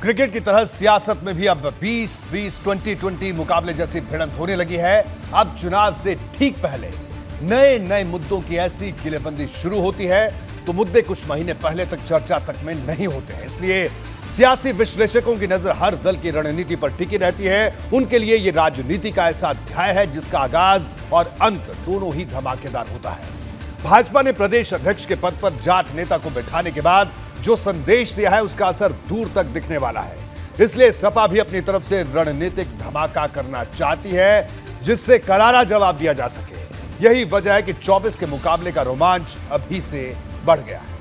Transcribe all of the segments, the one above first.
Cricket की तरह सियासत में भी अब 20-20 20-20 मुकाबले जैसी भिड़ंत होने लगी है। अब चुनाव से ठीक पहले नए नए मुद्दों की ऐसी किलेबंदी शुरू होती है तो मुद्दे कुछ महीने पहले तक चर्चा तक में नहीं होते हैं। इसलिए सियासी विश्लेषकों की नजर हर दल की रणनीति पर टिकी रहती है। उनके लिए यह राजनीति का ऐसा अध्याय है जिसका आगाज और अंत दोनों ही धमाकेदार होता है। भाजपा ने प्रदेश अध्यक्ष के पद पर जाट नेता को बैठाने के बाद जो संदेश दिया है उसका असर दूर तक दिखने वाला है। इसलिए सपा भी अपनी तरफ से रणनीतिक धमाका करना चाहती है जिससे करारा जवाब दिया जा सके। यही वजह है कि 24 के मुकाबले का रोमांच अभी से बढ़ गया है।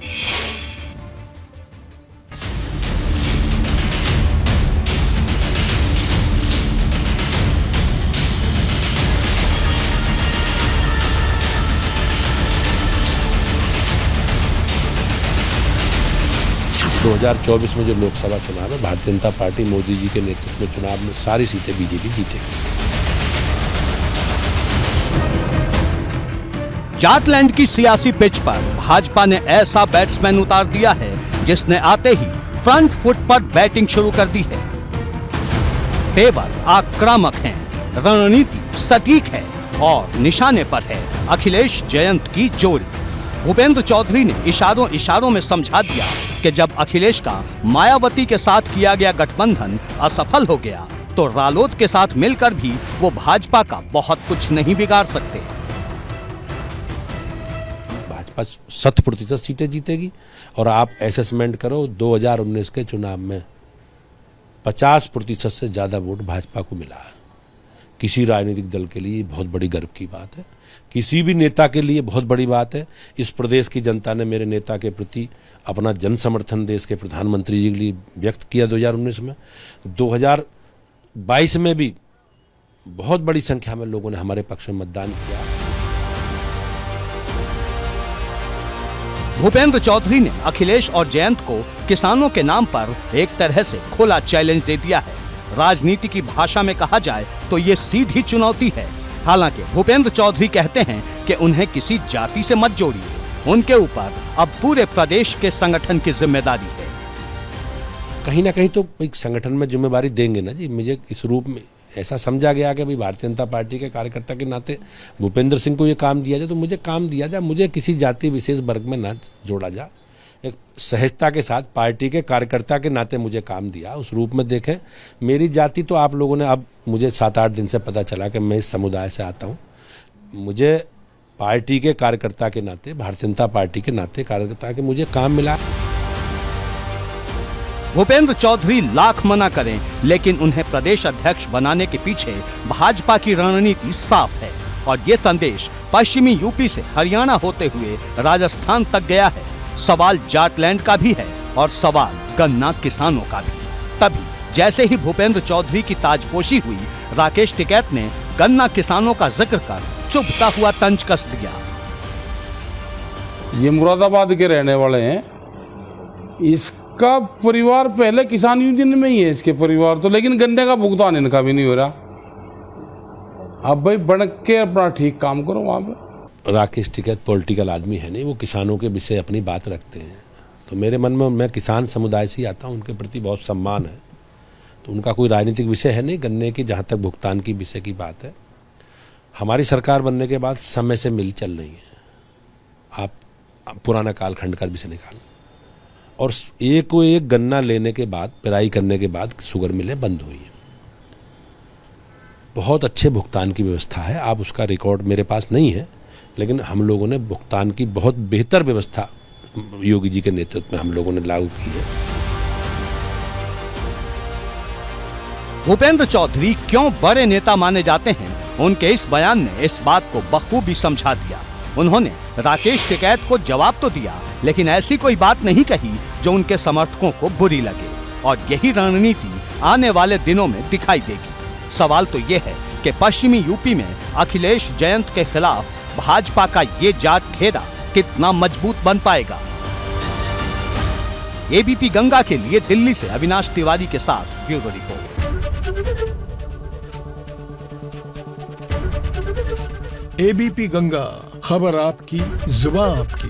तो 2024 में जो लोकसभा चुनाव है, भारतीय जनता पार्टी मोदी जी के नेतृत्व में चुनाव में सारी सीटें बीजेपी जीतेगी। जाटलैंड की सियासी पिच पर भाजपा ने ऐसा बैट्समैन उतार दिया है जिसने आते ही फ्रंट फुट पर बैटिंग शुरू कर दी है। तेवर आक्रामक हैं, रणनीति सटीक है और निशाने पर है अखिलेश जयंत की जोड़ी। भूपेंद्र चौधरी ने इशारों इशारों में समझा दिया कि जब अखिलेश का मायावती के साथ किया गया गठबंधन असफल हो गया तो रालोद के साथ मिलकर भी वो भाजपा का बहुत कुछ नहीं बिगाड़ सकते। भाजपा 100% सीटें जीतेगी और आप असेसमेंट करो 2019 के चुनाव में 50% से ज्यादा वोट भाजपा को मिला है। किसी राजनीतिक दल के लिए बहुत बड़ी गर्व की बात है, किसी भी नेता के लिए बहुत बड़ी बात है। इस प्रदेश की जनता ने मेरे नेता के प्रति अपना जन समर्थन देश के प्रधानमंत्री जी के लिए व्यक्त किया 2019 में। 2022 में भी बहुत बड़ी संख्या में लोगों ने हमारे पक्ष में मतदान किया। भूपेंद्र चौधरी ने अखिलेश और जयंत को किसानों के नाम पर एक तरह से खुला चैलेंज दे दिया है। राजनीति की भाषा में कहा जाए तो ये सीधी चुनौती है। हालांकि भूपेंद्र चौधरी कहते हैं कि उन्हें किसी जाति से मत जोड़िए, उनके ऊपर अब पूरे प्रदेश के संगठन की जिम्मेदारी है। कहीं ना कहीं तो एक संगठन में जिम्मेदारी देंगे ना जी। मुझे इस रूप में ऐसा समझा गया कि भाई भारतीय जनता पार्टी के कार्यकर्ता के नाते भूपेंद्र सिंह को ये काम दिया जाए तो मुझे काम दिया जाए। मुझे किसी जाति विशेष वर्ग में ना जोड़ा जाए। एक सहजता के साथ पार्टी के कार्यकर्ता के नाते मुझे काम दिया, उस रूप में देखें। मेरी जाति तो आप लोगों ने, अब मुझे 7-8 दिन से पता चला कि मैं इस समुदाय से आता हूँ। मुझे पार्टी के कार्यकर्ता के नाते, भारतीय जनता पार्टी के नाते कार्यकर्ता के मुझे काम मिला। भूपेंद्र चौधरी लाख मना करें लेकिन उन्हें प्रदेश अध्यक्ष बनाने के पीछे भाजपा की रणनीति साफ है और ये संदेश पश्चिमी यूपी से हरियाणा होते हुए राजस्थान तक गया है। सवाल जाटलैंड का भी है और सवाल गन्ना किसानों का भी। तभी जैसे ही भूपेंद्र चौधरी की ताजपोशी हुई, राकेश टिकैत ने गन्ना किसानों का जिक्र कर चुभता हुआ तंज कस दिया। ये मुरादाबाद के रहने वाले हैं, इसका परिवार पहले किसान यूनियन में ही है इसके परिवार तो, लेकिन गन्ने का भुगतान इनका भी नहीं हो रहा। अब भाई बन के अपना ठीक काम करो वहां पे। राकेश टिकैत पॉलिटिकल आदमी है नहीं, वो किसानों के विषय अपनी बात रखते हैं। तो मेरे मन में, मैं किसान समुदाय से ही आता हूँ, उनके प्रति बहुत सम्मान है। तो उनका कोई राजनीतिक विषय है नहीं गन्ने की, जहाँ तक भुगतान की विषय की बात है। हमारी सरकार बनने के बाद समय से मिल चल रही है। आप पुराना कालखंड का विषय निकालो और एक को एक गन्ना लेने के बाद, पेराई करने के बाद शुगर मिलें बंद हुई है। बहुत अच्छे भुगतान की व्यवस्था है। आप उसका रिकॉर्ड मेरे पास नहीं है, लेकिन हम लोगों ने भुगतान की बहुत बेहतर व्यवस्था योगी जी के नेतृत्व में हम लोगों ने लागू की है। भूपेंद्र चौधरी क्यों बड़े नेता माने जाते हैं, उनके इस बयान ने इस बात को बखूबी समझा दिया। उन्होंने राकेश टिकैत को जवाब तो दिया लेकिन ऐसी कोई बात नहीं कही जो उनके समर्थकों को बुरी लगे और यही रणनीति आने वाले दिनों में दिखाई देगी। सवाल तो ये है कि पश्चिमी यूपी में अखिलेश जयंत के खिलाफ भाजपा का ये जाट घेरा कितना मजबूत बन पाएगा। एबीपी गंगा के लिए दिल्ली से अविनाश तिवारी के साथ ब्यूरो रिपोर्ट। एबीपी गंगा, खबर आपकी, जुबान आपकी।